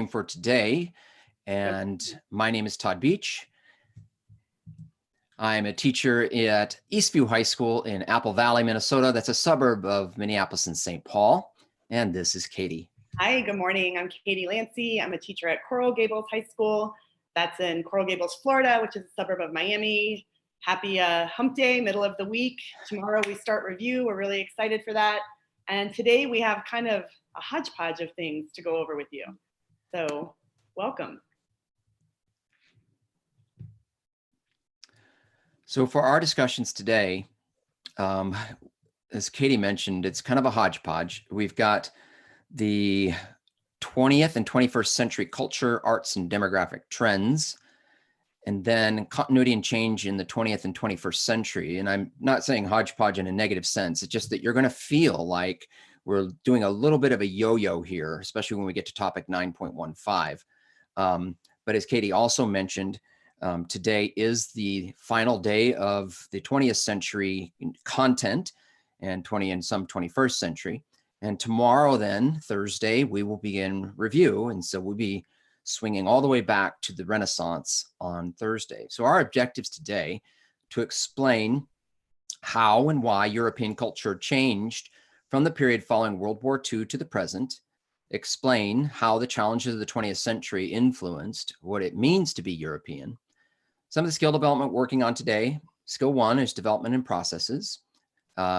for today. And my name is Todd Beach. I'm a teacher at Eastview High School in Apple Valley, Minnesota. That's a suburb of Minneapolis and St. Paul. And this is Katie. Hi, good morning. I'm Katie Lancey. I'm a teacher at Coral Gables High School. That's in Coral Gables, Florida, which is a suburb of Miami. Happy hump day, middle of the week. Tomorrow we start review. We're really excited for that. And today we have kind of a hodgepodge of things to go over with you. So welcome. So for our discussions today, as Katie mentioned, it's kind of a hodgepodge. We've got the 20th and 21st century culture, arts, and demographic trends, and then continuity and change in the 20th and 21st century. And I'm not saying hodgepodge in a negative sense. It's just that you're going to feel like we're doing a little bit of a yo-yo here, especially when we get to topic 9.15. But as Katie also mentioned, today is the final day of the 20th century content and 20 and some 21st century. And tomorrow then, Thursday, we will begin review. And so we'll be swinging all the way back to the Renaissance on Thursday. So our objectives today to explain how and why European culture changed from the period following World War II to the present, explain how the challenges of the 20th century influenced what it means to be European, some of the skill development working on today. Skill 1 is development and processes.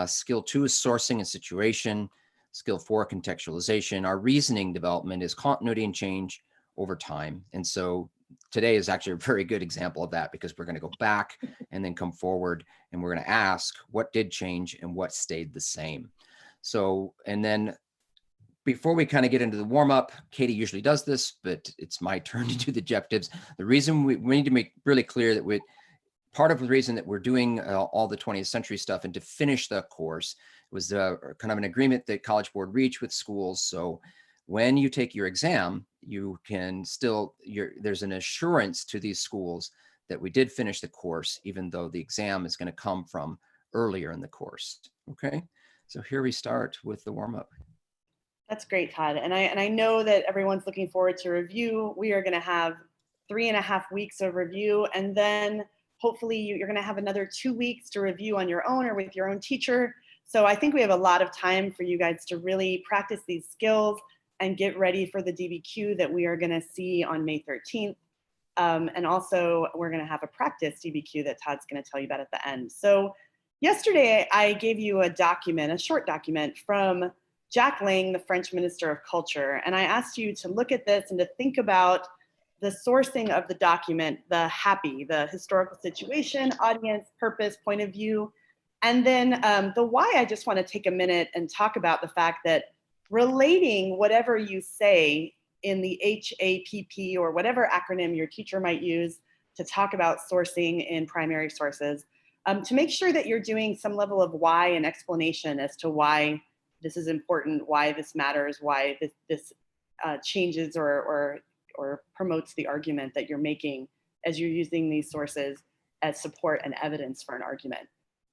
Skill 2 is sourcing and situation. Skill 4, contextualization. Our reasoning development is continuity and change over time. And so today is actually a very good example of that, because we're going to go back and then come forward and we're going to ask what did change and what stayed the same. So, and then before we kind of get into the warm up, Katie usually does this, but it's my turn to do the objectives. The reason we need to make really clear that part of the reason that we're doing all the 20th century stuff and to finish the course was kind of an agreement that College Board reached with schools. So when you take your exam, you can still, there's an assurance to these schools that we did finish the course, even though the exam is going to come from earlier in the course. Okay, so here we start with the warm up. That's great, Todd. And I know that everyone's looking forward to review. We are going to have 3.5 weeks of review, and then hopefully you're going to have another 2 weeks to review on your own or with your own teacher. So I think we have a lot of time for you guys to really practice these skills and get ready for the DBQ that we are going to see on May 13th. And also we're going to have a practice DBQ that Todd's going to tell you about at the end. So yesterday I gave you a document, a short document from Jacques Lang, the French Minister of Culture. And I asked you to look at this and to think about the sourcing of the document, the HAPI, the historical situation, audience, purpose, point of view. And then the why, I just want to take a minute and talk about the fact that relating whatever you say in the HAPP or whatever acronym your teacher might use to talk about sourcing in primary sources, to make sure that you're doing some level of why and explanation as to why this is important, why this matters, why this changes or promotes the argument that you're making as you're using these sources as support and evidence for an argument.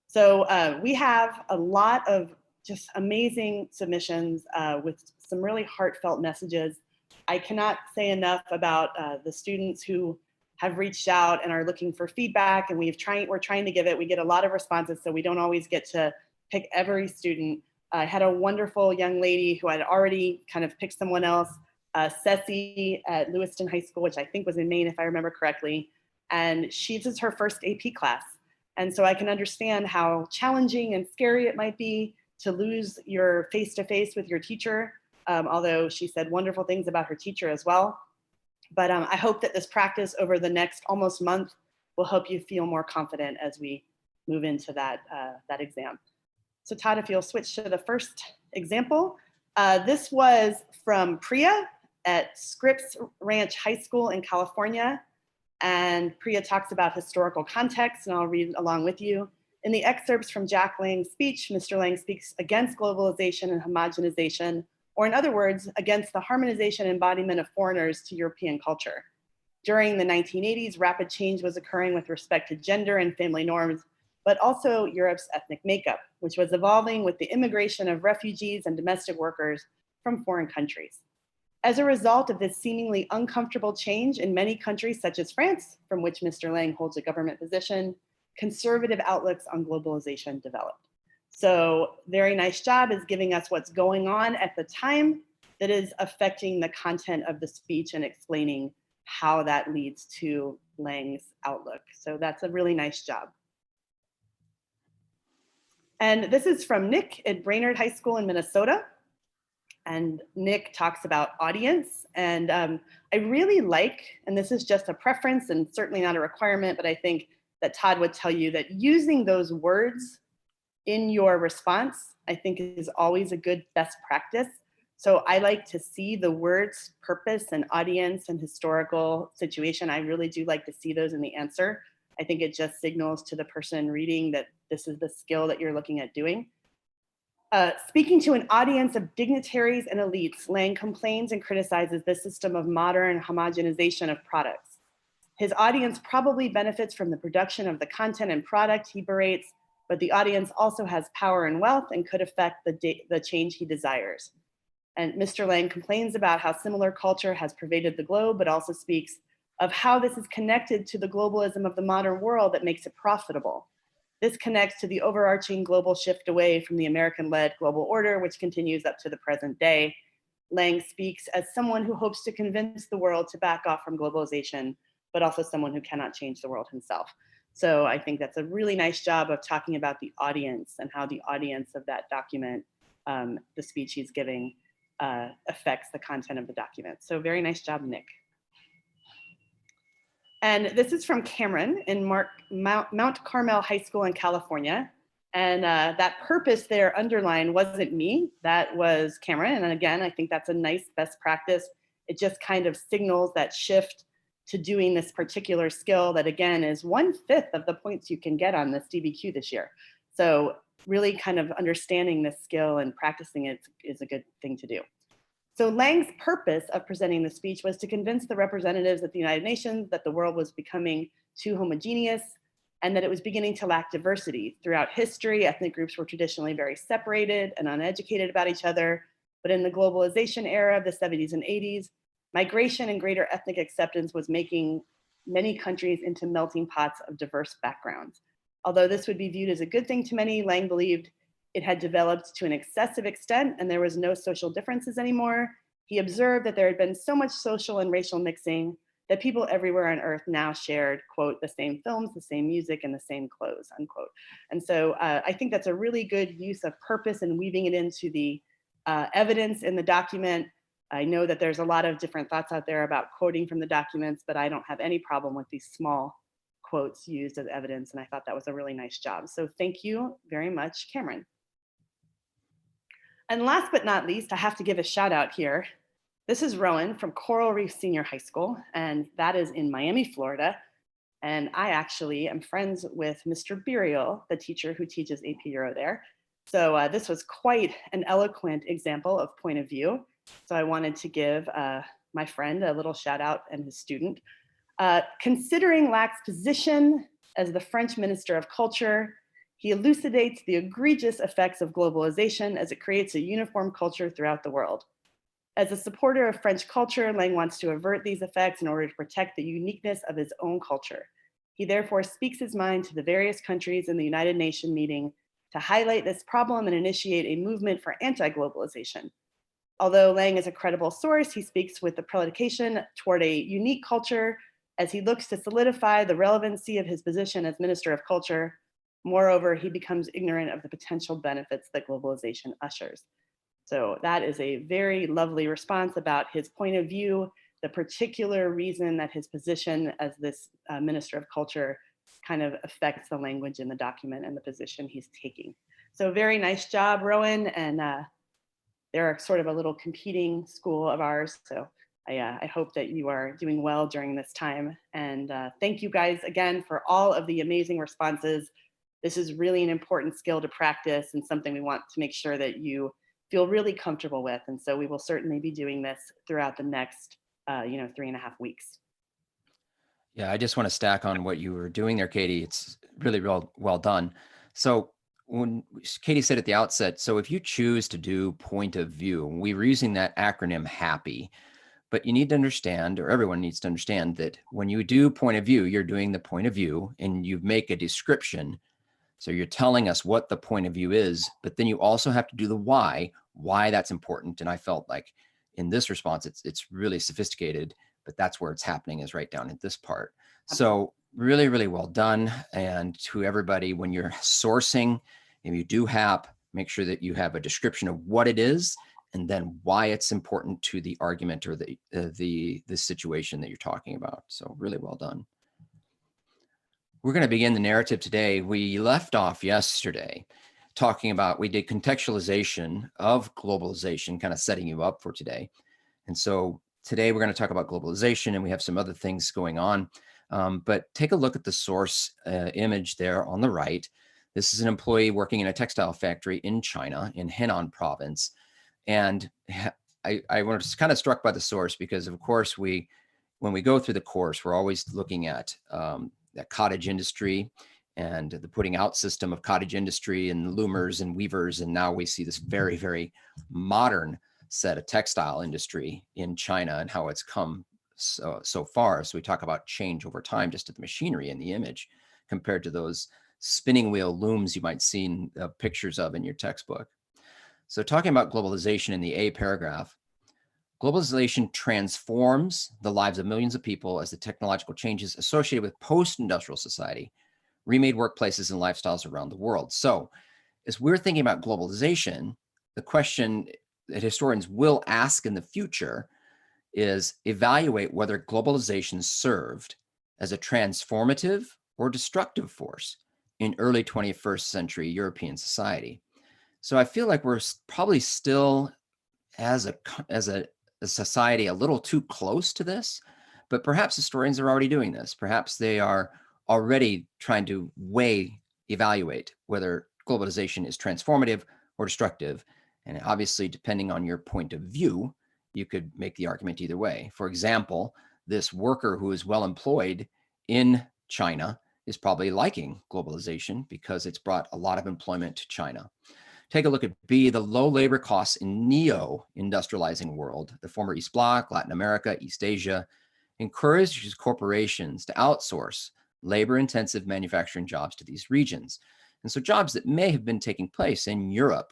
So we have a lot of just amazing submissions with some really heartfelt messages. I cannot say enough about the students who have reached out and are looking for feedback, and we're trying to give it. We get a lot of responses, so we don't always get to pick every student. I had a wonderful young lady who had already kind of picked someone else, Ceci at Lewiston High School, which I think was in Maine, if I remember correctly. And this is her first AP class. And so I can understand how challenging and scary it might be to lose your face-to-face with your teacher, although she said wonderful things about her teacher as well. But I hope that this practice over the next almost month will help you feel more confident as we move into that exam. So Todd, if you'll switch to the first example. This was from Priya at Scripps Ranch High School in California. And Priya talks about historical context, and I'll read along with you. In the excerpts from Jacques Lang's speech, Mr. Lang speaks against globalization and homogenization, or in other words, against the harmonization and embodiment of foreigners to European culture. During the 1980s, rapid change was occurring with respect to gender and family norms, but also Europe's ethnic makeup, which was evolving with the immigration of refugees and domestic workers from foreign countries. As a result of this seemingly uncomfortable change in many countries such as France, from which Mr. Lang holds a government position, conservative outlooks on globalization developed. So very nice job is giving us what's going on at the time that is affecting the content of the speech and explaining how that leads to Lang's outlook. So that's a really nice job. And this is from Nick at Brainerd High School in Minnesota. And Nick talks about audience. And I really like, and this is just a preference and certainly not a requirement, but I think that Todd would tell you that using those words in your response, I think is always a good best practice. So I like to see the words purpose and audience and historical situation. I really do like to see those in the answer. I think it just signals to the person reading that this is the skill that you're looking at doing. Speaking to an audience of dignitaries and elites, Lang complains and criticizes the system of modern homogenization of products. His audience probably benefits from the production of the content and product he berates, but the audience also has power and wealth and could affect the change he desires. And Mr. Lang complains about how similar culture has pervaded the globe, but also speaks of how this is connected to the globalism of the modern world that makes it profitable. This connects to the overarching global shift away from the American-led global order, which continues up to the present day. Lang speaks as someone who hopes to convince the world to back off from globalization, but also someone who cannot change the world himself. So I think that's a really nice job of talking about the audience and how the audience of that document, the speech he's giving, affects the content of the document. So very nice job, Nick. And this is from Cameron in Mount Carmel High School in California. And that purpose there underlined wasn't me, that was Cameron. And again, I think that's a nice best practice. It just kind of signals that shift to doing this particular skill that again is 1/5 of the points you can get on this DBQ this year. So really kind of understanding this skill and practicing it is a good thing to do. So Lang's purpose of presenting the speech was to convince the representatives at the United Nations that the world was becoming too homogeneous and that it was beginning to lack diversity. Throughout history, ethnic groups were traditionally very separated and uneducated about each other. But in the globalization era of the 70s and 80s, migration and greater ethnic acceptance was making many countries into melting pots of diverse backgrounds. Although this would be viewed as a good thing to many, Lang believed it had developed to an excessive extent and there was no social differences anymore. He observed that there had been so much social and racial mixing that people everywhere on earth now shared, quote, the same films, the same music, and the same clothes, unquote. And so I think that's a really good use of purpose and weaving it into the evidence in the document. I know that there's a lot of different thoughts out there about quoting from the documents, but I don't have any problem with these small quotes used as evidence. And I thought that was a really nice job. So thank you very much, Cameron. And last but not least, I have to give a shout out here. This is Rowan from Coral Reef Senior High School, and that is in Miami, Florida. And I actually am friends with Mr. Burial, the teacher who teaches AP Euro there. So this was quite an eloquent example of point of view. So I wanted to give my friend a little shout out and his student. Considering Lac's position as the French Minister of Culture, he elucidates the egregious effects of globalization as it creates a uniform culture throughout the world. As a supporter of French culture, Lang wants to avert these effects in order to protect the uniqueness of his own culture. He therefore speaks his mind to the various countries in the United Nations meeting to highlight this problem and initiate a movement for anti-globalization. Although Lang is a credible source, he speaks with the predication toward a unique culture as he looks to solidify the relevancy of his position as Minister of Culture. Moreover, he becomes ignorant of the potential benefits that globalization ushers. So that is a very lovely response about his point of view, the particular reason that his position as this Minister of Culture kind of affects the language in the document and the position he's taking. So very nice job, Rowan. And they're sort of a little competing school of ours. So I hope that you are doing well during this time. And thank you guys again for all of the amazing responses. This is really an important skill to practice and something we want to make sure that you feel really comfortable with. And so we will certainly be doing this throughout the next 3.5 weeks. Yeah, I just want to stack on what you were doing there, Katie. It's really well done. So when Katie said at the outset, so if you choose to do point of view, we were using that acronym HAPPY. But you need to understand, or everyone needs to understand, that when you do point of view, you're doing the point of view and you make a description. So you're telling us what the point of view is, but then you also have to do the why that's important. And I felt like in this response, it's really sophisticated, but that's where it's happening, is right down at this part. So really, really well done. And to everybody, when you're sourcing, if you do HAP, make sure that you have a description of what it is and then why it's important to the argument or the situation that you're talking about. So really well done. We're going to begin the narrative today. We left off yesterday talking about, we did contextualization of globalization, kind of setting you up for today. And so today we're going to talk about globalization, and we have some other things going on. But take a look at the source image there on the right. This is an employee working in a textile factory in China, in Henan province. And I was kind of struck by the source because, of course, when we go through the course, we're always looking at the cottage industry and the putting out system of cottage industry and loomers and weavers. And now we see this very, very modern set of textile industry in China and how it's come so far. So we talk about change over time, just at the machinery in the image compared to those spinning wheel looms you might see pictures of in your textbook. So talking about globalization in the A paragraph, globalization transforms the lives of millions of people as the technological changes associated with post-industrial society remade workplaces and lifestyles around the world. So as we're thinking about globalization, the question that historians will ask in the future is evaluate whether globalization served as a transformative or destructive force in early 21st century European society. So I feel like we're probably still, as a society, a little too close to this, but perhaps historians are already doing this. Perhaps they are already trying to evaluate whether globalization is transformative or destructive. And obviously, depending on your point of view, you could make the argument either way. For example, this worker who is well employed in China is probably liking globalization because it's brought a lot of employment to China. Take a look at B, the low labor costs in neo-industrializing world, the former East Bloc, Latin America, East Asia, encourages corporations to outsource labor-intensive manufacturing jobs to these regions. And so jobs that may have been taking place in Europe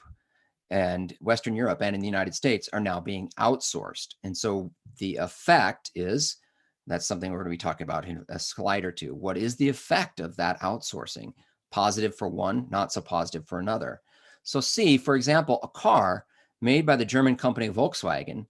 and Western Europe and in the United States are now being outsourced. And so the effect is, that's something we're going to be talking about in a slide or two. What is the effect of that outsourcing? Positive for one, not so positive for another. So C, for example, a car made by the German company Volkswagen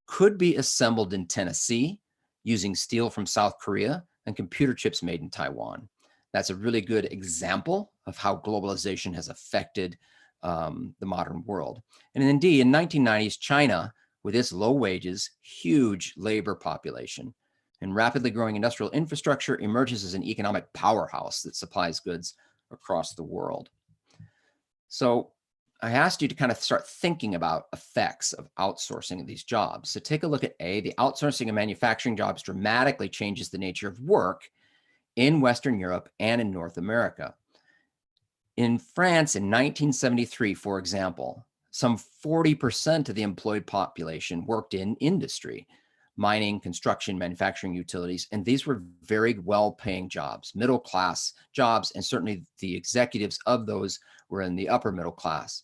could be assembled in Tennessee using steel from South Korea and computer chips made in Taiwan. That's a really good example of how globalization has affected the modern world. And then D, in 1990s, China, with its low wages, huge labor population, and rapidly growing industrial infrastructure, emerges as an economic powerhouse that supplies goods across the world. So I asked you to kind of start thinking about effects of outsourcing of these jobs. So take a look at A, the outsourcing of manufacturing jobs dramatically changes the nature of work in Western Europe and in North America. In France in 1973, for example, some 40% of the employed population worked in industry, mining, construction, manufacturing, utilities, and these were very well-paying jobs, middle-class jobs, and certainly the executives of those were in the upper middle class.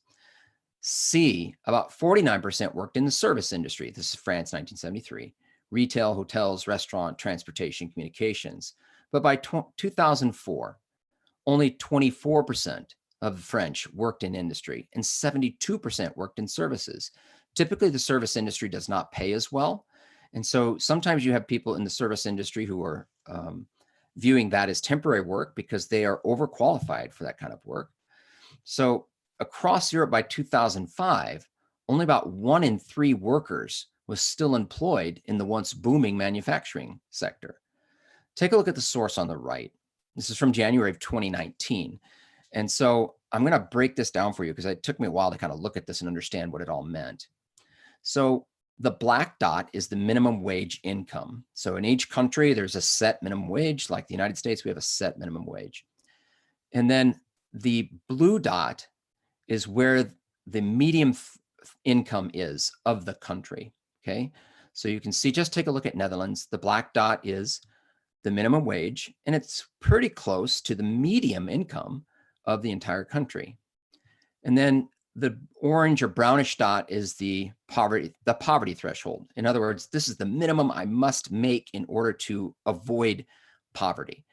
C, about 49% worked in the service industry. This is France, 1973. Retail, hotels, restaurant, transportation, communications. But by 2004, only 24% of the French worked in industry and 72% worked in services. Typically, the service industry does not pay as well. And so sometimes you have people in the service industry who are viewing that as temporary work because they are overqualified for that kind of work. So across Europe by 2005, only about 1 in 3 workers was still employed in the once booming manufacturing sector. Take a look at the source on the right. This is from January of 2019. And so I'm going to break this down for you because it took me a while to kind of look at this and understand what it all meant. So the black dot is the minimum wage income. So in each country, there's a set minimum wage. Like the United States, we have a set minimum wage. And then the blue dot is where the median income is of the country. Okay. So you can see, just take a look at Netherlands. The black dot is the minimum wage, and it's pretty close to the medium income of the entire country. And then the orange or brownish dot is the poverty threshold. In other words, this is the minimum I must make in order to avoid poverty.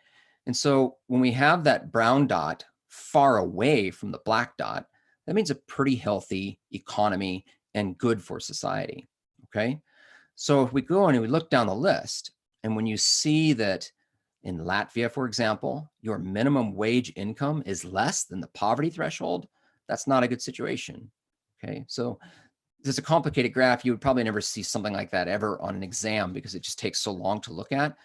And so when we have that brown dot far away from the black dot, that means a pretty healthy economy and good for society. Okay. So if we go and we look down the list, and when you see that in Latvia, for example, your minimum wage income is less than the poverty threshold, that's not a good situation. Okay. So this is a complicated graph. You would probably never see something like that ever on an exam because it just takes so long to look at.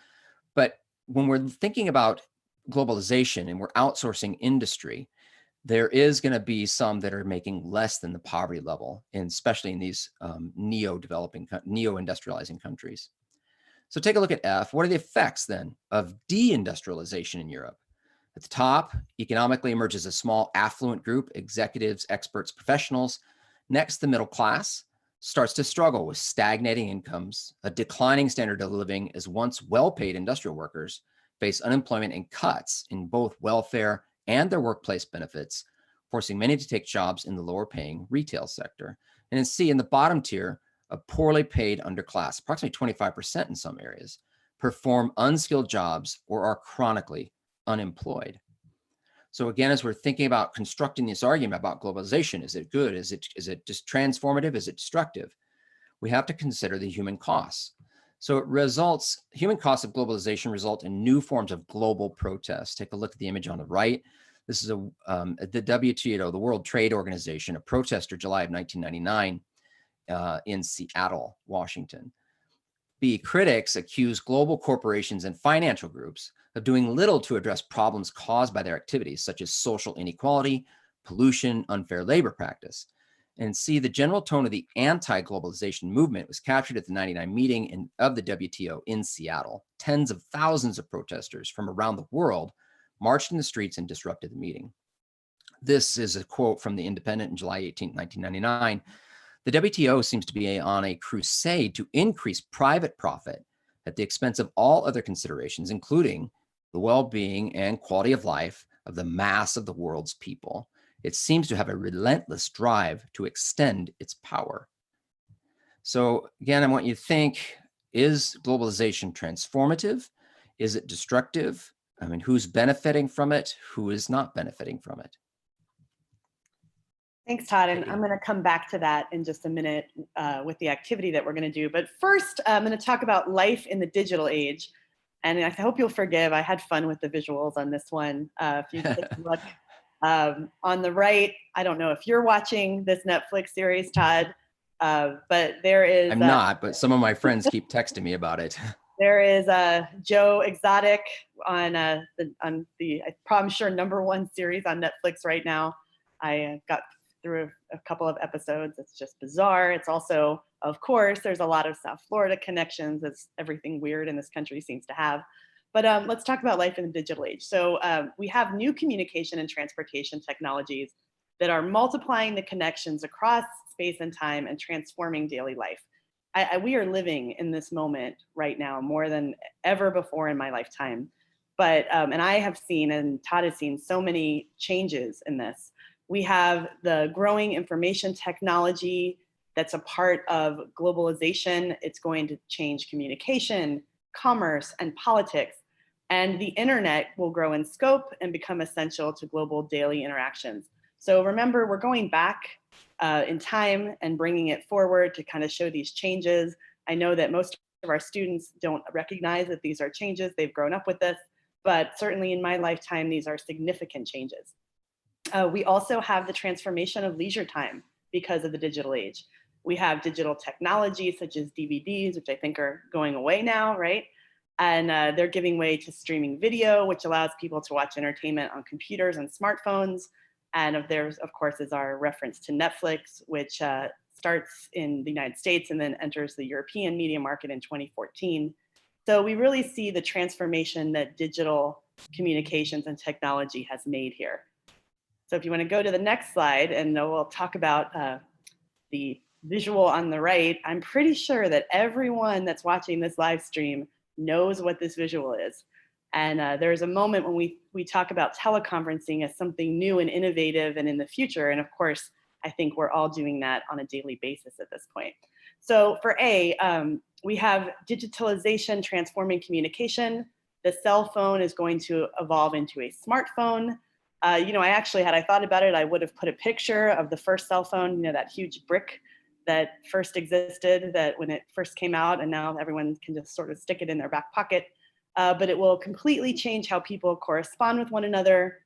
But when we're thinking about globalization and we're outsourcing industry, there is going to be some that are making less than the poverty level, and especially in these neo-industrializing countries. So take a look at F. What are the effects then of deindustrialization in Europe? At the top, economically emerges a small affluent group, executives, experts, professionals. Next, the middle class starts to struggle with stagnating incomes, a declining standard of living as once well-paid industrial workers face unemployment and cuts in both welfare and their workplace benefits, forcing many to take jobs in the lower paying retail sector. And then C, in the bottom tier, a poorly paid underclass, approximately 25% in some areas, perform unskilled jobs or are chronically unemployed. So again, as we're thinking about constructing this argument about globalization, is it good? Is it just transformative? Is it destructive? We have to consider the human costs. So human costs of globalization result in new forms of global protest. Take a look at the image on the right. This is the WTO, the World Trade Organization, a protester July of 1999 in Seattle, Washington. B, critics accuse global corporations and financial groups of doing little to address problems caused by their activities, such as social inequality, pollution, unfair labor practice. And C, the general tone of the anti-globalization movement was captured at the 99 meeting of the WTO in Seattle. Tens of thousands of protesters from around the world marched in the streets and disrupted the meeting. This is a quote from The Independent in July 18, 1999. The WTO seems to be on a crusade to increase private profit at the expense of all other considerations, including the well-being and quality of life of the mass of the world's people. It seems to have a relentless drive to extend its power. So again, I want you to think, is globalization transformative? Is it destructive? I mean, who's benefiting from it? Who is not benefiting from it? Thanks, Todd. And I'm going to come back to that in just a minute with the activity that we're going to do. But first, I'm going to talk about life in the digital age. And I hope you'll forgive, I had fun with the visuals on this one. If you take a look on the right, I don't know if you're watching this Netflix series, Todd, but there is— I'm not, but some of my friends keep texting me about it. There is Joe Exotic on the I'm sure #1 series on Netflix right now. I got through a couple of episodes. It's just bizarre. It's also, of course, there's a lot of South Florida connections, as everything weird in this country seems to have. But let's talk about life in the digital age. So we have new communication and transportation technologies that are multiplying the connections across space and time and transforming daily life. We are living in this moment right now more than ever before in my lifetime. But, and I have seen, and Todd has seen, so many changes in this. We have the growing information technology that's a part of globalization. It's going to change communication, commerce, and politics. And the internet will grow in scope and become essential to global daily interactions. So remember, we're going back in time and bringing it forward to kind of show these changes. I know that most of our students don't recognize that these are changes. They've grown up with this, but certainly in my lifetime, these are significant changes. We also have the transformation of leisure time because of the digital age. We have digital technologies such as DVDs, which I think are going away now, right? And they're giving way to streaming video, which allows people to watch entertainment on computers and smartphones. And theirs, of course, is our reference to Netflix, which starts in the United States and then enters the European media market in 2014. So we really see the transformation that digital communications and technology has made here. So if you want to go to the next slide, and we'll talk about the visual on the right, I'm pretty sure that everyone that's watching this live stream knows what this visual is. And there's a moment when we talk about teleconferencing as something new and innovative and in the future. And of course, I think we're all doing that on a daily basis at this point. So for A, we have digitalization transforming communication. The cell phone is going to evolve into a smartphone. You know, I thought about it, I would have put a picture of the first cell phone, you know, that huge brick that first existed, that when it first came out, and now everyone can just sort of stick it in their back pocket. But it will completely change how people correspond with one another.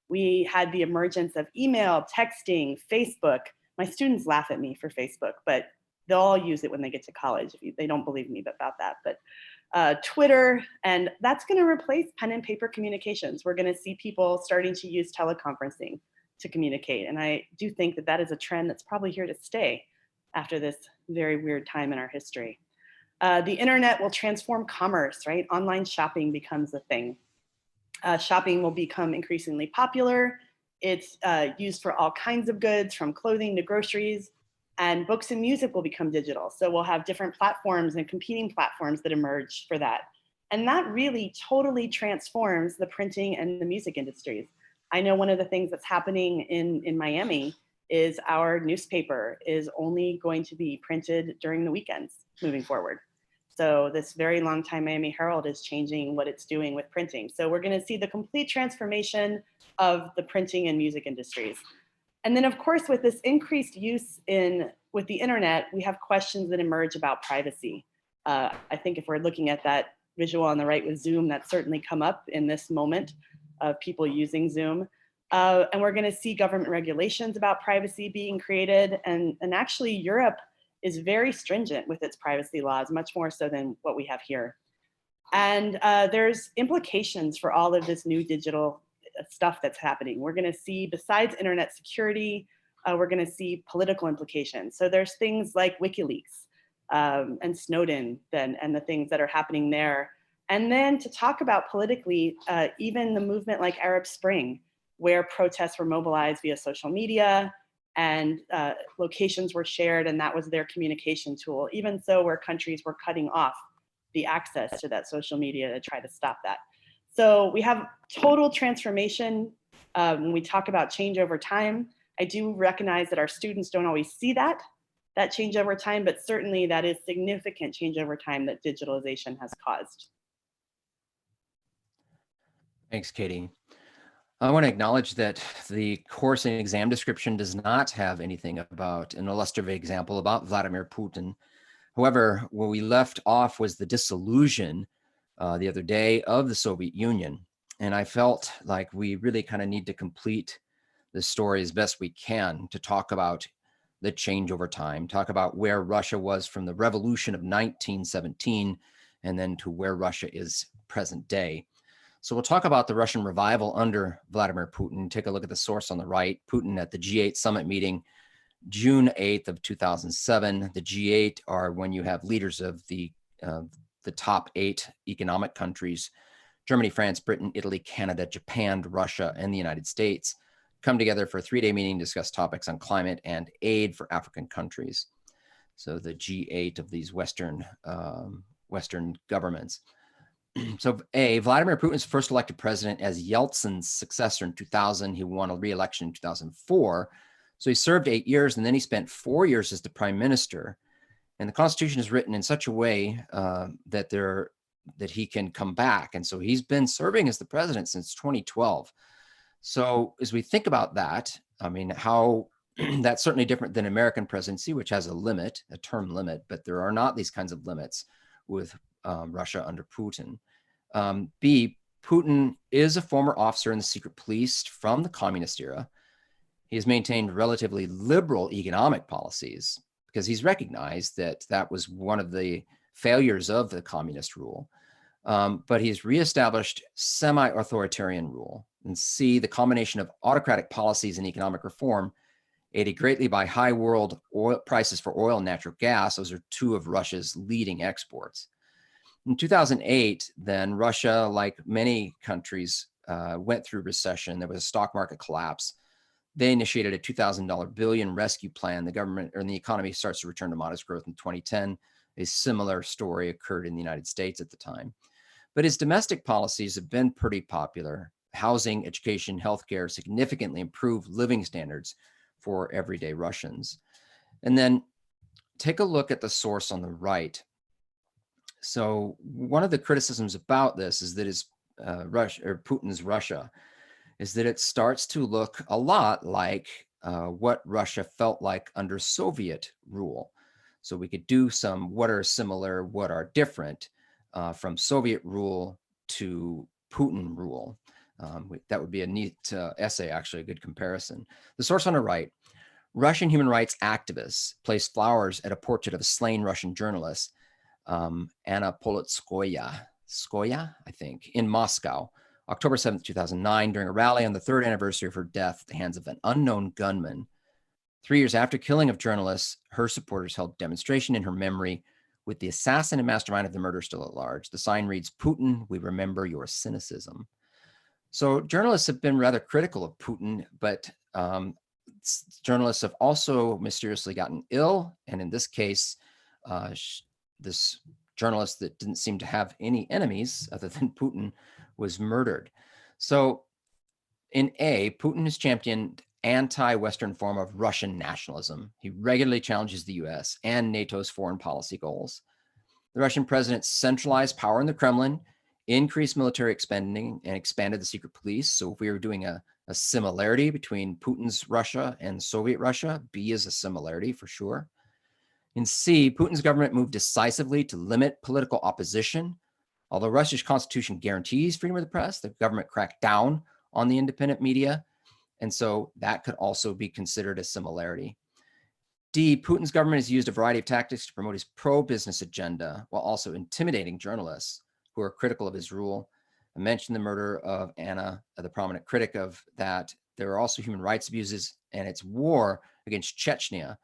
We had the emergence of email, texting, Facebook. My students laugh at me for Facebook, but they'll all use it when they get to college. They don't believe me about that, but Twitter, and that's going to replace pen and paper communications. We're going to see people starting to use teleconferencing to communicate. And I do think that that is a trend that's probably here to stay after this very weird time in our history. The internet will transform commerce, right? Online shopping becomes a thing. Shopping will become increasingly popular. It's used for all kinds of goods, from clothing to groceries, and books and music will become digital. So we'll have different platforms and competing platforms that emerge for that. And that really totally transforms the printing and the music industries. I know one of the things that's happening in Miami is our newspaper is only going to be printed during the weekends moving forward. So this very long time Miami Herald is changing what it's doing with printing. So we're going to see the complete transformation of the printing and music industries. And then of course, with this increased use with the internet, we have questions that emerge about privacy. I think if we're looking at that visual on the right with Zoom, that's certainly come up in this moment of people using Zoom. And we're going to see government regulations about privacy being created. And actually Europe is very stringent with its privacy laws, much more so than what we have here. And there's implications for all of this new digital stuff that's happening. We're going to see, besides internet security, we're going to see political implications. So there's things like WikiLeaks and Snowden and the things that are happening there. And then to talk about politically, even the movement like Arab Spring, where protests were mobilized via social media and locations were shared, and that was their communication tool, even so where countries were cutting off the access to that social media to try to stop that. So we have total transformation when we talk about change over time. I do recognize that our students don't always see that change over time, but certainly that is significant change over time that digitalization has caused. Thanks, Katie. I want to acknowledge that the course and exam description does not have anything about an illustrative example about Vladimir Putin. However, where we left off was the dissolution the other day of the Soviet Union. And I felt like we really kind of need to complete the story as best we can to talk about the change over time, talk about where Russia was from the revolution of 1917 and then to where Russia is present day. So we'll talk about the Russian revival under Vladimir Putin. Take a look at the source on the right. Putin at the G8 summit meeting, June 8th of 2007. The G8 are when you have leaders of the top 8 economic countries, Germany, France, Britain, Italy, Canada, Japan, Russia, and the United States, come together for a 3-day meeting to discuss topics on climate and aid for African countries. So the G8 of these Western governments. So Vladimir Putin's first elected president as Yeltsin's successor in 2000. He won a re-election in 2004. So he served 8 years, and then he spent 4 years as the prime minister. And the Constitution is written in such a way that he can come back. And so he's been serving as the president since 2012. So as we think about that, I mean, how that's certainly different than American presidency, which has a limit, a term limit, but there are not these kinds of limits with Russia under Putin. B, Putin is a former officer in the secret police from the communist era. He has maintained relatively liberal economic policies because he's recognized that that was one of the failures of the communist rule. But he's reestablished semi-authoritarian rule. And C, the combination of autocratic policies and economic reform, aided greatly by high world oil prices for oil and natural gas. Those are two of Russia's leading exports. In 2008, then Russia, like many countries, went through recession. There was a stock market collapse. they initiated a $2,000 billion rescue plan. The government or the economy starts to return to modest growth in 2010. A similar story occurred in the United States at the time. But his domestic policies have been pretty popular. Housing, education, healthcare significantly improved living standards for everyday Russians. And then take a look at the source on the right. So one of the criticisms about this is that Putin's Russia is that it starts to look a lot like what Russia felt like under Soviet rule. So we could do some what are similar, what are different from Soviet rule to Putin rule. That would be a neat essay, actually, a good comparison. The source on the right, Russian human rights activists placed flowers at a portrait of a slain Russian journalist, Anna Politskoya, I think, in Moscow, October 7th, 2009, during a rally on the 3rd anniversary of her death at the hands of an unknown gunman. 3 years after killing of journalists, her supporters held demonstration in her memory with the assassin and mastermind of the murder still at large. The sign reads, "Putin, we remember your cynicism." So journalists have been rather critical of Putin, but journalists have also mysteriously gotten ill. And in this case, this journalist that didn't seem to have any enemies other than Putin was murdered. So in A, Putin has championed anti-Western form of Russian nationalism. He regularly challenges the US and NATO's foreign policy goals. The Russian president centralized power in the Kremlin, increased military spending, and expanded the secret police. So if we were doing a similarity between Putin's Russia and Soviet Russia, B is a similarity for sure. In C, Putin's government moved decisively to limit political opposition. Although Russia's constitution guarantees freedom of the press, the government cracked down on the independent media. And so that could also be considered a similarity. D, Putin's government has used a variety of tactics to promote his pro-business agenda while also intimidating journalists who are critical of his rule. I mentioned the murder of Anna, the prominent critic of that. There are also human rights abuses, and its war against Chechnya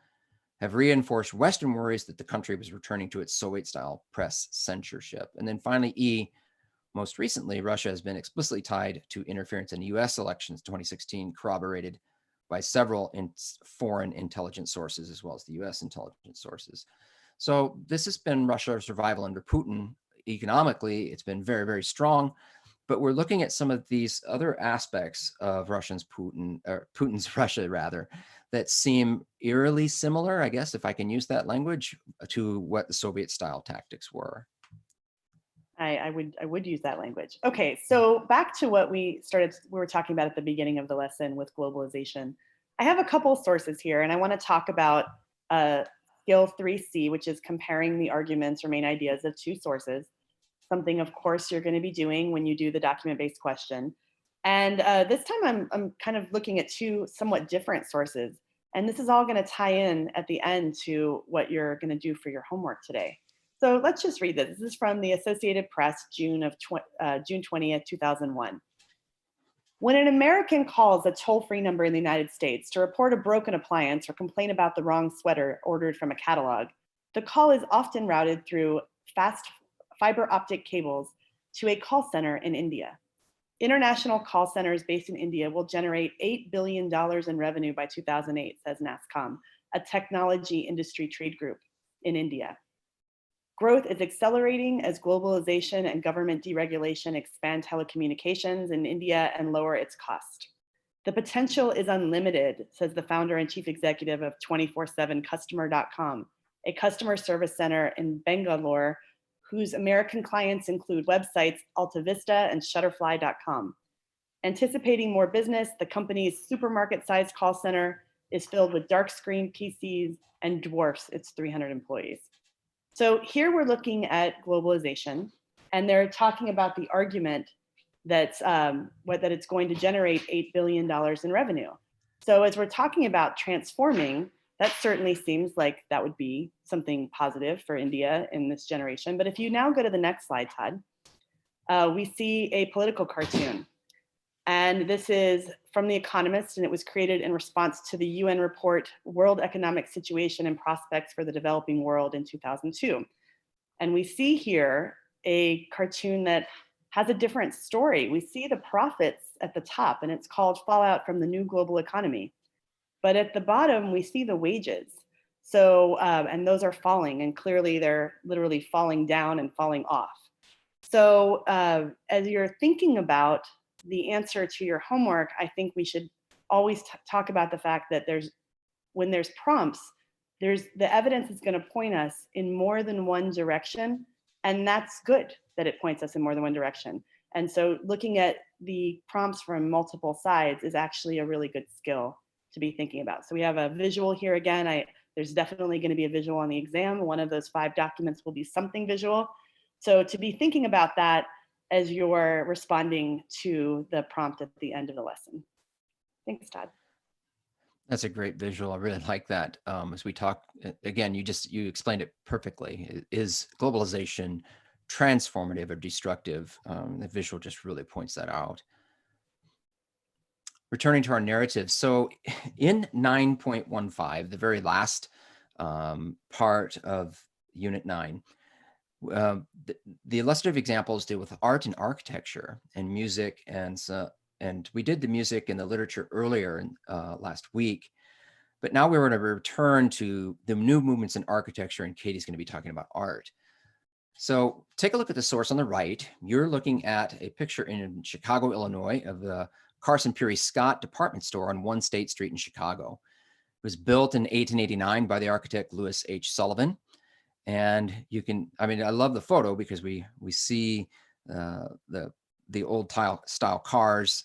have reinforced Western worries that the country was returning to its Soviet-style press censorship. And then finally, E, most recently, Russia has been explicitly tied to interference in US elections 2016, corroborated by several foreign intelligence sources, as well as the US intelligence sources. So this has been Russia's survival under Putin. Economically, it's been very, very strong. But we're looking at some of these other aspects of Putin's Russia, rather, that seem eerily similar, I guess, if I can use that language, to what the Soviet-style tactics were. I would use that language. Okay, so back to what we were talking about at the beginning of the lesson with globalization. I have a couple sources here, and I want to talk about skill 3C, which is comparing the arguments or main ideas of two sources. Something, of course, you're going to be doing when you do the document-based question. And this time I'm kind of looking at two somewhat different sources. And this is all going to tie in at the end to what you're going to do for your homework today. So let's just read this. This is from the Associated Press, June 20th, 2001. When an American calls a toll-free number in the United States to report a broken appliance or complain about the wrong sweater ordered from a catalog, the call is often routed through fast fiber optic cables to a call center in India. International call centers based in India will generate $8 billion in revenue by 2008, says NASSCOM, a technology industry trade group in India. Growth is accelerating as globalization and government deregulation expand telecommunications in India and lower its cost. The potential is unlimited, says the founder and chief executive of 24/7customer.com, a customer service center in Bangalore whose American clients include websites AltaVista and Shutterfly.com. Anticipating more business, the company's supermarket-sized call center is filled with dark screen PCs and dwarfs its 300 employees. So here we're looking at globalization, and they're talking about the argument that it's going to generate $8 billion in revenue. So as we're talking about transforming, that certainly seems like that would be something positive for India in this generation. But if you now go to the next slide, Todd, we see a political cartoon. And this is from The Economist, and it was created in response to the UN report, World Economic Situation and Prospects for the Developing World in 2002. And we see here a cartoon that has a different story. We see the profits at the top, and it's called Fallout from the New Global Economy. But at the bottom, we see the wages. So, and those are falling, and clearly they're literally falling down and falling off. So as you're thinking about the answer to your homework, I think we should always talk about the fact that when there's prompts, the evidence is going to point us in more than one direction, and that's good that it points us in more than one direction. And so looking at the prompts from multiple sides is actually a really good skill to be thinking about. So we have a visual here again. There's definitely going to be a visual on the exam. One of those 5 documents will be something visual. So to be thinking about that as you're responding to the prompt at the end of the lesson. Thanks, Todd. That's a great visual. I really like that. As we talk, again, you explained it perfectly. Is globalization transformative or destructive? The visual just really points that out. Returning to our narrative. So in 9.15, the very last part of Unit 9, the illustrative examples deal with art and architecture and music, and we did the music and the literature earlier last week, but now we're going to return to the new movements in architecture, and Katie's going to be talking about art. So take a look at the source on the right. You're looking at a picture in Chicago, Illinois, of the Carson Peary Scott department store on 1 State Street in Chicago. It was built in 1889 by the architect Louis H. Sullivan. And you can, I mean, I love the photo because we see the old style cars,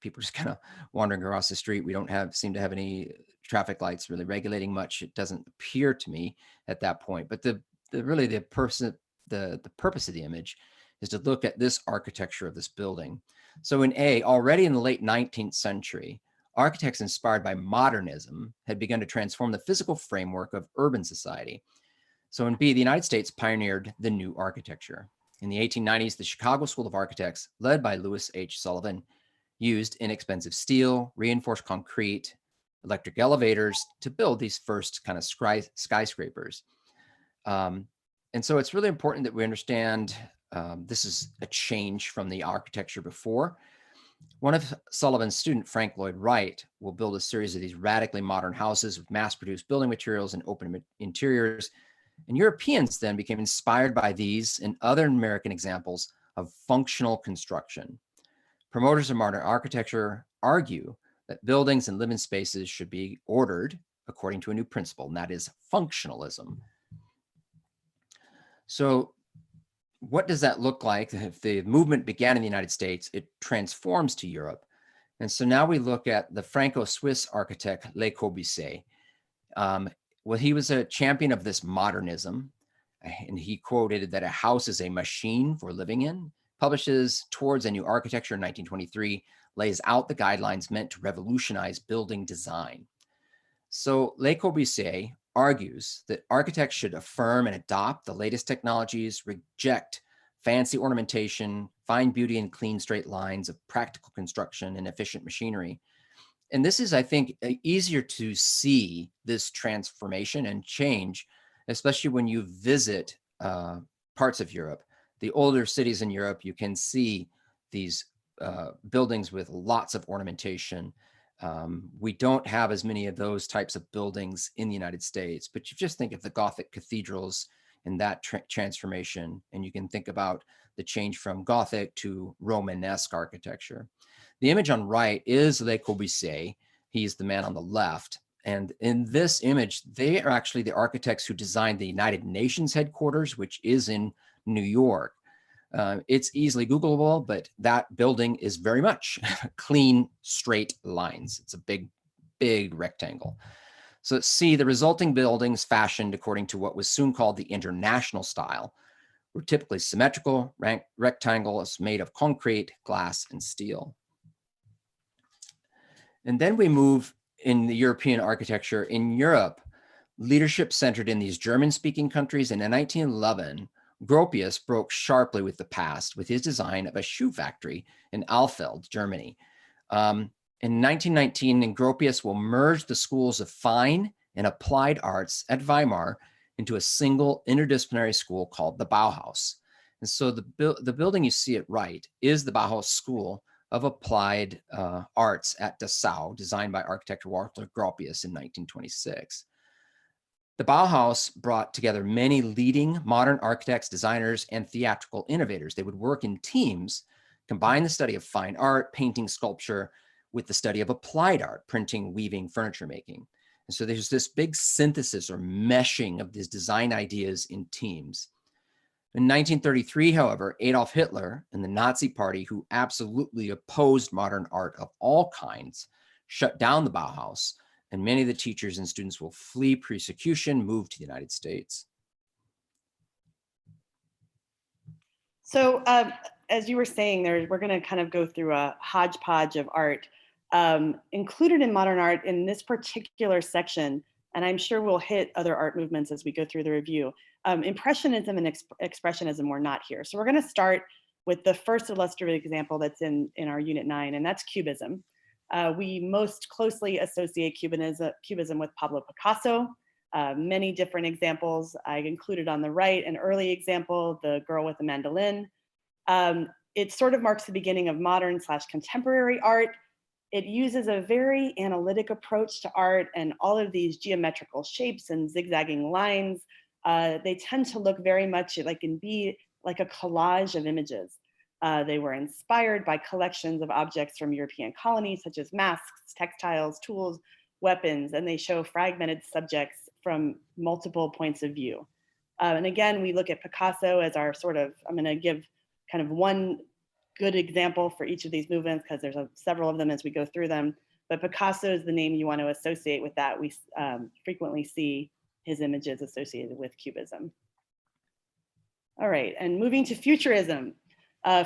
people just kind of wandering across the street. We don't seem to have any traffic lights really regulating much. It doesn't appear to me at that point. But the purpose of the image is to look at this architecture of this building. So in A, already in the late 19th century, architects inspired by modernism had begun to transform the physical framework of urban society. So in B, the United States pioneered the new architecture. In the 1890s, the Chicago School of Architects, led by Louis H. Sullivan, used inexpensive steel, reinforced concrete, electric elevators to build these first kind of skyscrapers. And so it's really important that we understand this is a change from the architecture before. One of Sullivan's students, Frank Lloyd Wright, will build a series of these radically modern houses with mass-produced building materials and open interiors. And Europeans then became inspired by these and other American examples of functional construction. Promoters of modern architecture argue that buildings and living spaces should be ordered according to a new principle, and that is functionalism. So what does that look like? If the movement began in the United States, it transforms to Europe. And so now we look at the Franco-Swiss architect Le Corbusier. Well, he was a champion of this modernism, and he quoted that a house is a machine for living in, publishes Towards a New Architecture in 1923, lays out the guidelines meant to revolutionize building design. So Le Corbusier argues that architects should affirm and adopt the latest technologies, reject fancy ornamentation, find beauty in clean straight lines of practical construction and efficient machinery. And this is, I think, easier to see this transformation and change, especially when you visit parts of Europe. The older cities in Europe, you can see these buildings with lots of ornamentation. We don't have as many of those types of buildings in the United States, but you just think of the Gothic cathedrals and that transformation, and you can think about the change from Gothic to Romanesque architecture. The image on right is Le Corbusier. He's the man on the left. And in this image, they are actually the architects who designed the United Nations headquarters, which is in New York. It's easily Googleable, but that building is very much clean, straight lines. It's a big, big rectangle. So let's see, the resulting buildings fashioned according to what was soon called the international style were typically symmetrical, rectangles made of concrete, glass, and steel. And then we move in the European architecture. In Europe, leadership centered in these German-speaking countries, and in 1911, Gropius broke sharply with the past with his design of a shoe factory in Alfeld, Germany. In 1919, Gropius will merge the schools of fine and applied arts at Weimar into a single interdisciplinary school called the Bauhaus. And so the building you see at right is the Bauhaus School, of Applied Arts at Dessau, designed by architect Walter Gropius in 1926. The Bauhaus brought together many leading modern architects, designers, and theatrical innovators. They would work in teams, combine the study of fine art, painting, sculpture, with the study of applied art, printing, weaving, furniture making. And so there's this big synthesis or meshing of these design ideas in teams. In 1933, however, Adolf Hitler and the Nazi Party, who absolutely opposed modern art of all kinds, shut down the Bauhaus, and many of the teachers and students will flee persecution, move to the United States. So as you were saying, we're going to kind of go through a hodgepodge of art. Included in modern art in this particular section, and I'm sure we'll hit other art movements as we go through the review, Impressionism and Expressionism were not here. So we're going to start with the first illustrative example that's in our Unit 9, and that's Cubism. We most closely associate Cubism with Pablo Picasso. Many different examples. I included on the right an early example, the girl with the mandolin. It sort of marks the beginning of modern / contemporary art. It uses a very analytic approach to art, and all of these geometrical shapes and zigzagging lines, they tend to look very much like and be like a collage of images. They were inspired by collections of objects from European colonies, such as masks, textiles, tools, weapons, and they show fragmented subjects from multiple points of view. And again, we look at Picasso as our sort of, I'm gonna give kind of one good example for each of these movements because there's several of them as we go through them, but Picasso is the name you want to associate with that. We frequently see his images associated with Cubism. All right, and moving to Futurism.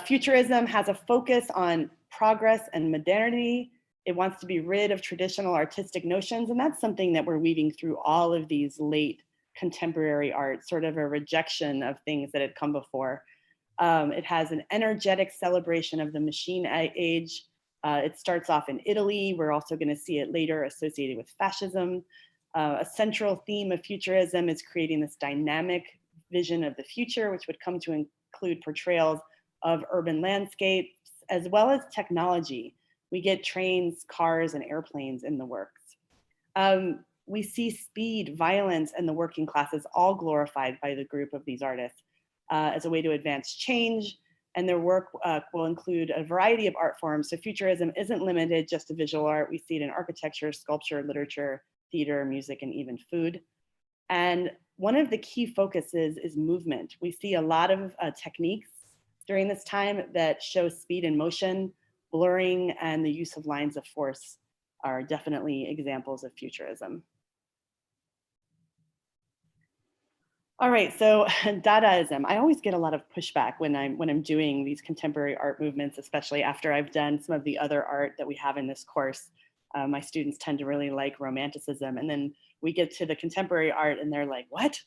Futurism has a focus on progress and modernity. It wants to be rid of traditional artistic notions, and that's something that we're weaving through all of these late contemporary art, sort of a rejection of things that had come before. It has an energetic celebration of the machine age. It starts off in Italy. We're also going to see it later associated with fascism. A central theme of Futurism is creating this dynamic vision of the future, which would come to include portrayals of urban landscapes, as well as technology. We get trains, cars, and airplanes in the works. We see speed, violence, and the working classes all glorified by the group of these artists as a way to advance change, and their work will include a variety of art forms. So Futurism isn't limited just to visual art. We see it in architecture, sculpture, literature, theater, music, and even food. And one of the key focuses is movement. We see a lot of techniques during this time that show speed and motion, blurring, and the use of lines of force are definitely examples of Futurism. All right, so Dadaism. I always get a lot of pushback when I'm doing these contemporary art movements, especially after I've done some of the other art that we have in this course. My students tend to really like Romanticism, and then we get to the contemporary art and they're like, what?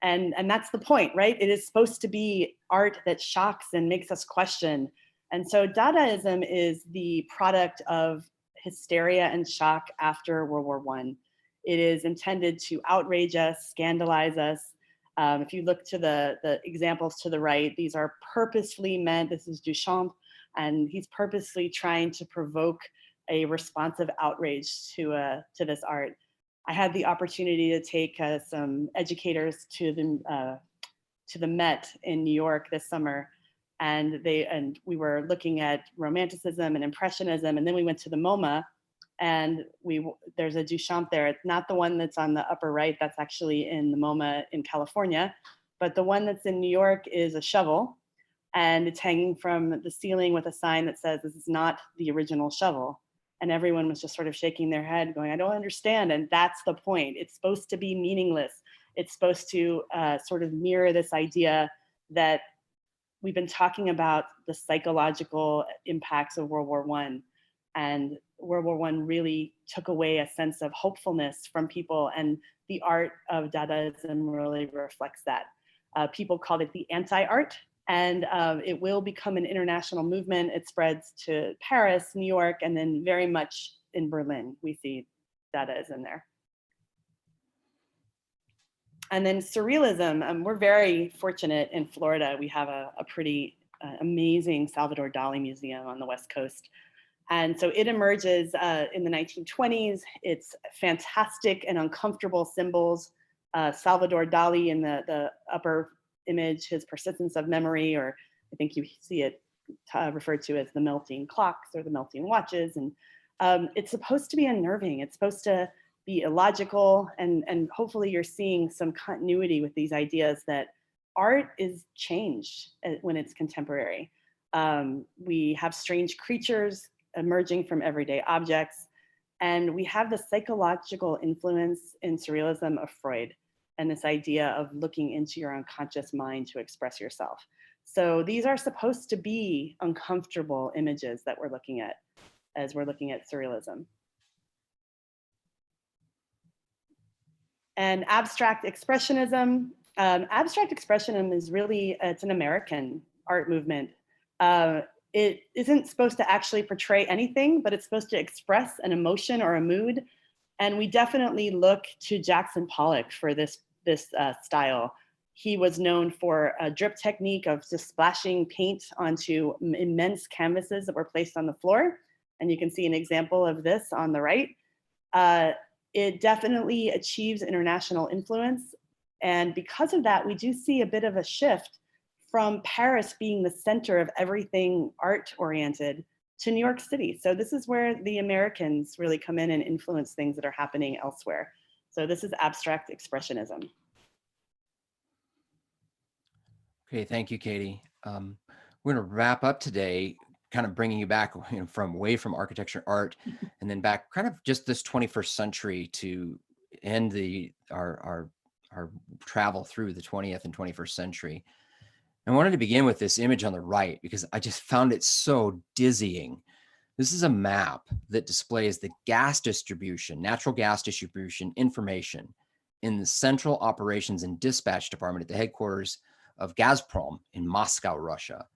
And that's the point, right? It is supposed to be art that shocks and makes us question. And so Dadaism is the product of hysteria and shock after World War I. It is intended to outrage us, scandalize us. If you look to the examples to the right, these are purposefully meant. This is Duchamp, and he's purposely trying to provoke a responsive outrage to this art. I had the opportunity to take some educators to the Met in New York this summer, and we were looking at Romanticism and Impressionism, and then we went to the MoMA, and there's a Duchamp there. It's not the one that's on the upper right. That's actually in the MoMA in California, but the one that's in New York is a shovel, and it's hanging from the ceiling with a sign that says, "This is not the original shovel." And everyone was just sort of shaking their head going, I don't understand. And that's the point. It's supposed to be meaningless. It's supposed to sort of mirror this idea that we've been talking about the psychological impacts of World War I. And World War I really took away a sense of hopefulness from people. And the art of Dadaism really reflects that. People called it the anti-art. And it will become an international movement. It spreads to Paris, New York, and then very much in Berlin. We see Dadaism there. And then Surrealism. We're very fortunate in Florida. We have a pretty amazing Salvador Dali Museum on the West Coast. And so it emerges in the 1920s. It's fantastic and uncomfortable symbols. Salvador Dali in the upper image, his persistence of memory, or I think you see it referred to as the melting clocks or the melting watches. And it's supposed to be unnerving. It's supposed to be illogical. And hopefully you're seeing some continuity with these ideas that art is changed when it's contemporary. We have strange creatures emerging from everyday objects. And we have the psychological influence in surrealism of Freud and this idea of looking into your unconscious mind to express yourself. So these are supposed to be uncomfortable images that we're looking at as we're looking at surrealism. And abstract expressionism. Abstract expressionism is really, it's an American art movement. It isn't supposed to actually portray anything, but it's supposed to express an emotion or a mood. And we definitely look to Jackson Pollock for this style. He was known for a drip technique of just splashing paint onto immense canvases that were placed on the floor. And you can see an example of this on the right. It definitely achieves international influence. And because of that, we do see a bit of a shift from Paris being the center of everything art-oriented to New York City. So this is where the Americans really come in and influence things that are happening elsewhere. So this is abstract expressionism. Okay, thank you, Katie. We're going to wrap up today, kind of bringing you back from away from architecture, art, and then back kind of just this 21st century to end our travel through the 20th and 21st century. I wanted to begin with this image on the right because I just found it so dizzying. This is a map that displays the gas distribution, natural gas distribution information in the Central Operations and Dispatch Department at the headquarters of Gazprom in Moscow, Russia.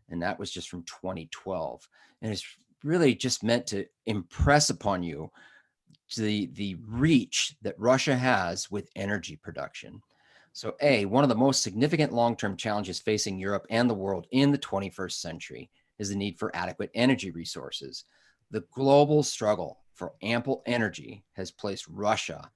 And that was just from 2012. And it's really just meant to impress upon you the reach that Russia has with energy production. So one of the most significant long-term challenges facing Europe and the world in the 21st century is the need for adequate energy resources. The global struggle for ample energy has placed Russia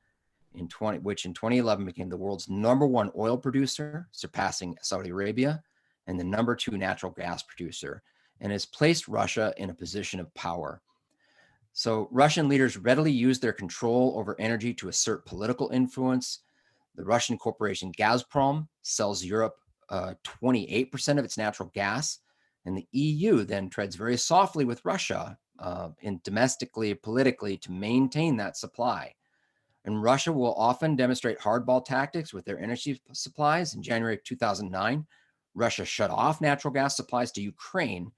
which in 2011 became the world's #1 oil producer, surpassing Saudi Arabia, and the #2 natural gas producer, and has placed Russia in a position of power. So Russian leaders readily use their control over energy to assert political influence. The Russian corporation Gazprom sells Europe 28% of its natural gas, and the EU then treads very softly with Russia domestically, politically, to maintain that supply. And Russia will often demonstrate hardball tactics with their energy supplies. In January of 2009, Russia shut off natural gas supplies to Ukraine.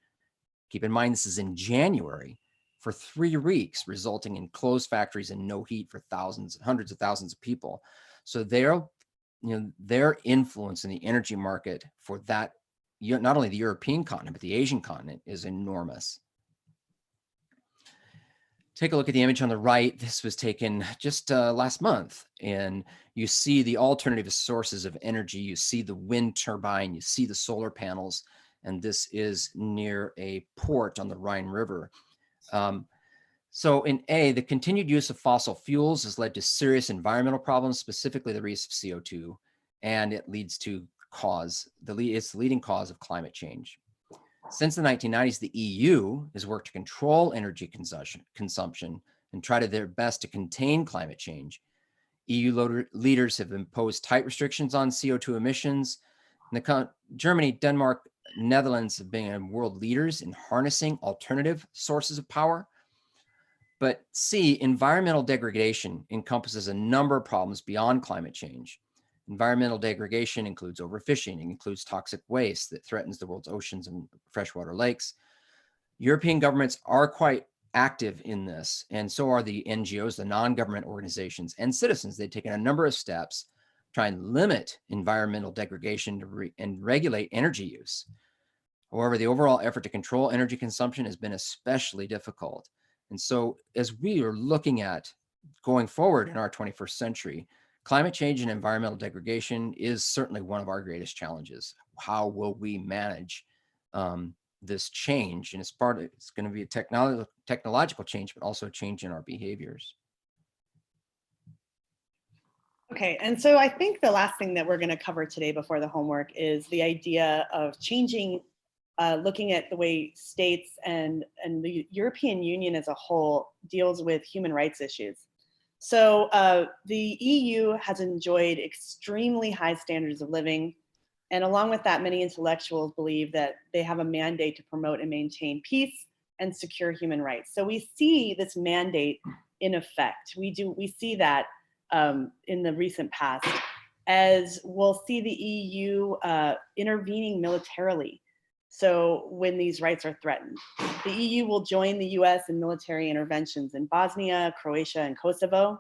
Keep in mind, this is in January, for 3 weeks, resulting in closed factories and no heat for hundreds of thousands of people. So their influence in the energy market for that, not only the European continent, but the Asian continent is enormous. Take a look at the image on the right. This was taken just last month, and you see the alternative sources of energy. You see the wind turbine, you see the solar panels, and this is near a port on the Rhine River. So in the continued use of fossil fuels has led to serious environmental problems, specifically the release of CO2, and it leads to it's the leading cause of climate change. Since the 1990s, the EU has worked to control energy consumption and try to their best to contain climate change. EU leaders have imposed tight restrictions on CO2 emissions. Germany, Denmark, Netherlands have been world leaders in harnessing alternative sources of power. But environmental degradation encompasses a number of problems beyond climate change. Environmental degradation includes overfishing, it includes toxic waste that threatens the world's oceans and freshwater lakes. European governments are quite active in this, and so are the NGOs, the non-government organizations, and citizens. They've taken a number of steps to try and limit environmental degradation and regulate energy use. However, the overall effort to control energy consumption has been especially difficult. And so as we are looking at going forward in our 21st century, climate change and environmental degradation is certainly one of our greatest challenges. How will we manage this change. And it's going to be a technological change, but also a change in our behaviors. Okay, and so I think the last thing that we're going to cover today before the homework is the idea of changing, looking at the way states and the European Union as a whole deals with human rights issues. So the EU has enjoyed extremely high standards of living. And along with that, many intellectuals believe that they have a mandate to promote and maintain peace and secure human rights. So we see this mandate in effect. We see that in the recent past, as we'll see the EU intervening militarily. So when these rights are threatened, the EU will join the US in military interventions in Bosnia, Croatia, and Kosovo.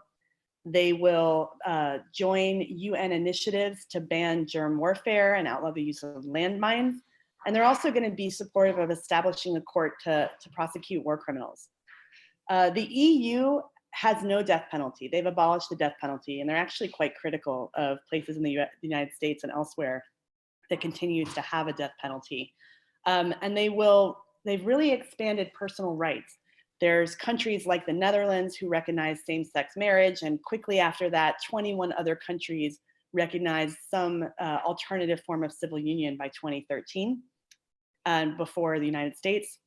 They will join UN initiatives to ban germ warfare and outlaw the use of landmines. And they're also going to be supportive of establishing a court to prosecute war criminals. The EU has no death penalty. They've abolished the death penalty, and they're actually quite critical of places in the United States and elsewhere that continues to have a death penalty. And they've really expanded personal rights. There's countries like the Netherlands who recognize same-sex marriage, and quickly after that, 21 other countries recognized some alternative form of civil union by 2013, and before the United States.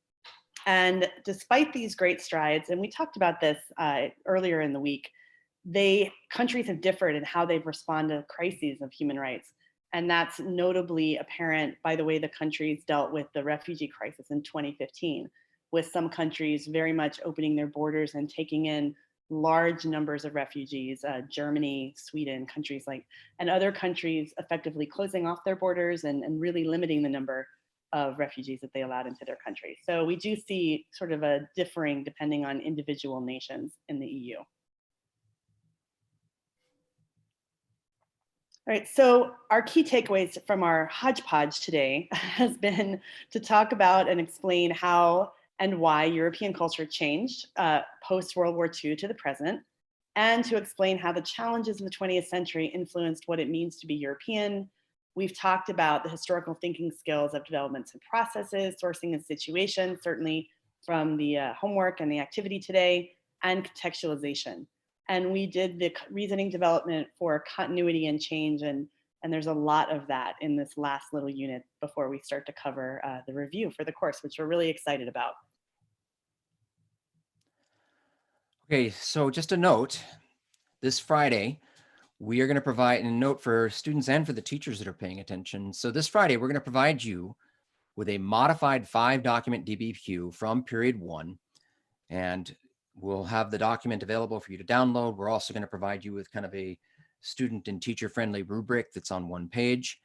And despite these great strides, and we talked about this earlier in the week, countries have differed in how they've responded to crises of human rights. And that's notably apparent by the way the countries dealt with the refugee crisis in 2015, with some countries very much opening their borders and taking in large numbers of refugees, Germany, Sweden, countries and other countries effectively closing off their borders and really limiting the number of refugees that they allowed into their country. So we do see sort of a differing depending on individual nations in the EU. All right, so our key takeaways from our hodgepodge today has been to talk about and explain how and why European culture changed post-World War II to the present, and to explain how the challenges of the 20th century influenced what it means to be European. We've talked about the historical thinking skills of developments and processes, sourcing and situation, certainly from the homework and the activity today, and contextualization. And we did the reasoning development for continuity and change, and there's a lot of that in this last little unit before we start to cover the review for the course, which we're really excited about. Okay, so just a note, this Friday, we are going to provide a note for students and for the teachers that are paying attention. So this Friday, we're going to provide you with a modified 5-document DBQ from period 1, and we'll have the document available for you to download. We're also going to provide you with kind of a student and teacher friendly rubric that's on one page.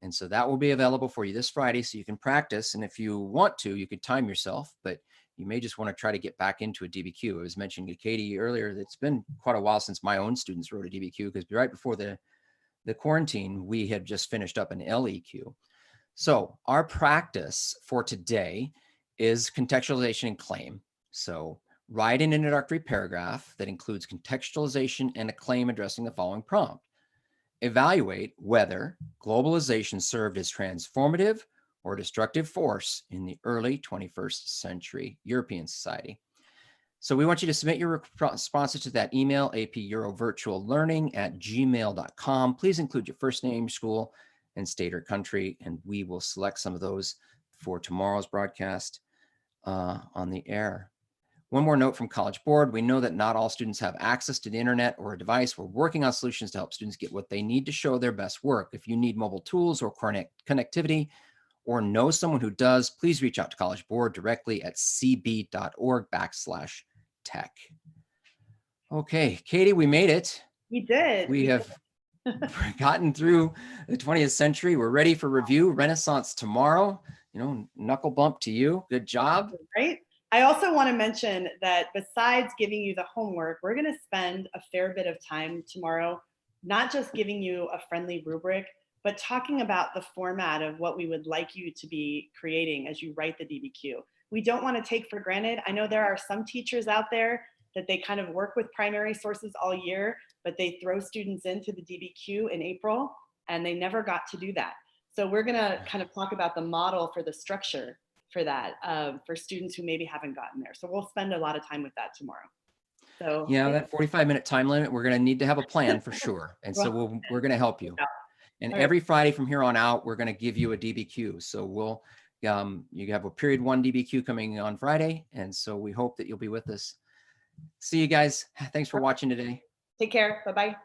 And so that will be available for you this Friday so you can practice. And if you want to, you could time yourself, but you may just want to try to get back into a DBQ. I was mentioning to Katie earlier that it's been quite a while since my own students wrote a DBQ, because right before the quarantine, we had just finished up an LEQ. So our practice for today is contextualization and claim. So write an introductory paragraph that includes contextualization and a claim addressing the following prompt. Evaluate whether globalization served as transformative or destructive force in the early 21st century European society. So we want you to submit your responses to that email, apeuro-virtual-learning@gmail.com. Please include your first name, school, and state or country, and we will select some of those for tomorrow's broadcast on the air. One more note from College Board. We know that not all students have access to the internet or a device. We're working on solutions to help students get what they need to show their best work. If you need mobile tools or connectivity, or know someone who does, please reach out to College Board directly at cb.org/tech. Okay, Katie, we made it. We did. We have gotten through the 20th century. We're ready for review. Renaissance tomorrow. Knuckle bump to you. Good job. Right. I also want to mention that besides giving you the homework, we're going to spend a fair bit of time tomorrow, not just giving you a friendly rubric, but talking about the format of what we would like you to be creating as you write the DBQ. We don't want to take for granted. I know there are some teachers out there that they kind of work with primary sources all year, but they throw students into the DBQ in April, and they never got to do that. So we're going to kind of talk about the model for the structure for that, for students who maybe haven't gotten there. So we'll spend a lot of time with that tomorrow. So Yeah, that 45-minute time limit, we're going to need to have a plan for sure. And so well, we're going to help you. And all right. every Friday from here on out, we're going to give you a DBQ. So we'll, you have a period 1 DBQ coming on Friday. And so we hope that you'll be with us. See you guys. Thanks for watching today. Take care. Bye-bye.